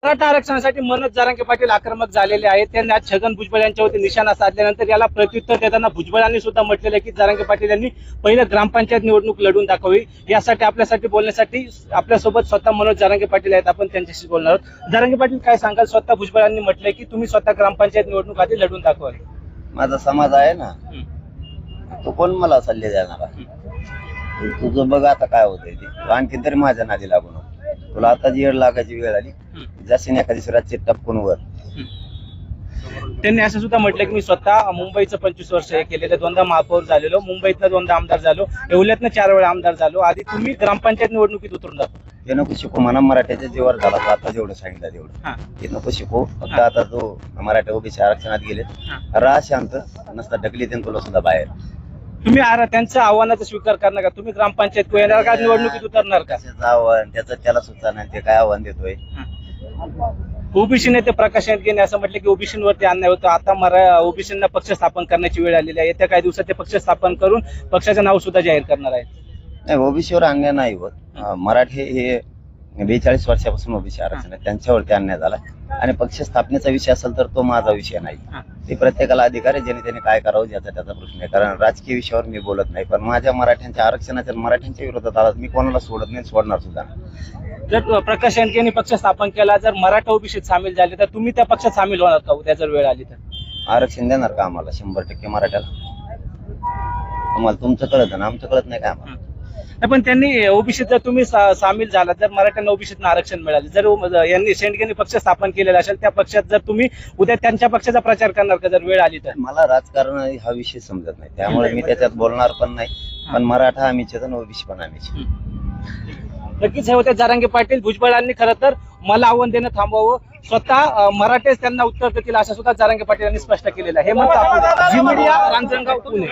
मराठा आरक्षणासाठी मनोज जरांगे पाटील आक्रमक झालेले आहेत. त्यांनी आज छगन भुजबळ यांच्यावरती निशाणा साधल्यानंतर याला प्रत्युत्तर देताना भुजबळांनी सुद्धा म्हटलेलं आहे की जरांगे पाटील यांनी पहिलं ग्रामपंचायत निवडणूक लढून दाखवावी. यासाठी आपल्यासाठी बोलण्यासाठी आपल्यासोबत स्वतः मनोज जरांगे पाटील आहेत. आपण त्यांच्याशी बोलणार आहोत. जरांगे पाटील काय सांगाल? स्वतः भुजबळांनी म्हटलंय की तुम्ही स्वतः ग्रामपंचायत निवडणूक आधी लढून दाखवाल. माझा समाज आहे ना, तो कोण मला सल्ले देणार आहे? तुझं बघ आता काय होतंय ते. तू आणखीन तरी माझ्या नादी लागू नको. तुला आता जी 1.5 लाखाची वेळ आली, जशी एखादी रातची टपकून वर. त्यांनी असं सुद्धा म्हटलं की मी स्वतः मुंबईचं 25 वर्ष हे केलेलं, 2दा महापौर झालेलो, मुंबईतनं 2दा आमदार झालो, येवल्यातनं 4 वेळा आमदार झालो. आधी तुम्ही ग्रामपंचायत निवडणुकीत उतरून जातो. हे नको शिकू म्हणा, मराठ्याच्या जीवावर झाला तो आता जेवढं सांगितलं तेवढं. हे नको शिकू. फक्त आता तो मराठा ओबीसी आरक्षणात गेले, राहा शांत, नसता ढकली देईन तुला सुद्धा बाहेर. तुम्ही त्यांच्या आव्हानाचा स्वीकार करणार का? तुम्ही ग्रामपंचायत येणार का? निवडणुकीत उतरणार का? त्याचं आव्हान, त्याचं त्याला सुद्धा नाही. ते काय आव्हान देतोय? ओबीसी नेते प्रकाश यांनी असं म्हटलं की ओबीसीवरती अन्याय होतो. आता ओबीसींना पक्ष स्थापन करण्याची वेळ आलेली आहे. येत्या काही दिवसात ते पक्ष स्थापन करून पक्षाचं नाव सुद्धा जाहीर करणार आहेत. नाही, ओबीसीवर अन्याय नाही होत. मराठे हे 42 वर्षापासून ओबीसी आरक्षण आहे, त्यांच्यावरती अन्याय झाला. आणि पक्ष स्थापनेचा विषय असेल तर तो माझा विषय नाही. ते प्रत्येकाला अधिकार आहे, ज्याने त्याने काय करावं ज्याचा त्याचा प्रश्न आहे. कारण राजकीय विषयावर मी बोलत नाही, पण माझ्या मराठ्यांच्या आरक्षणाच्या मराठ्यांच्या विरोधात आला मी कोणाला सोडत नाही, सोडणार सुद्धा. जर प्रकाश यांनी पक्ष स्थापन केला, जर मराठा ओबीसीत सामील झाले तर तुम्ही त्या पक्षात सामील होणार का उद्या जर वेळ आली तर? आरक्षण देणार का आम्हाला 100% मराठ्याला? आम्हाला तुमचं कळत ना, आमचं कळत नाही का आम्हाला? पण त्यांनी ओबीसीत जर तुम्ही सामील झाला, जर मराठ्यांना ओबीसीत आरक्षण मिळाले, जर यांनी शेंडगेंनी पक्ष स्थापन केलेला असेल, त्या पक्षात जर तुम्ही उद्या त्यांच्या पक्षाचा प्रचार करणार का जर वेळ आली तर? मला राजकारण हा विषय समजत नाही, त्यामुळे मी त्याच्यात बोलणार पण नाही. पण मराठा आम्हीच आणि ओबीसी पण आम्हीच. नक्कीच हे होते जरांगे पाटील. भुजबळांनी खरं तर मला आव्हान देणं थांबवावं, स्वतः मराठेच त्यांना उत्तर देतील असं सुद्धा जरांगे पाटील यांनी स्पष्ट केलेलं आहे. हे म्हणतात झी मीडिया, रांजणगाव, पुणे.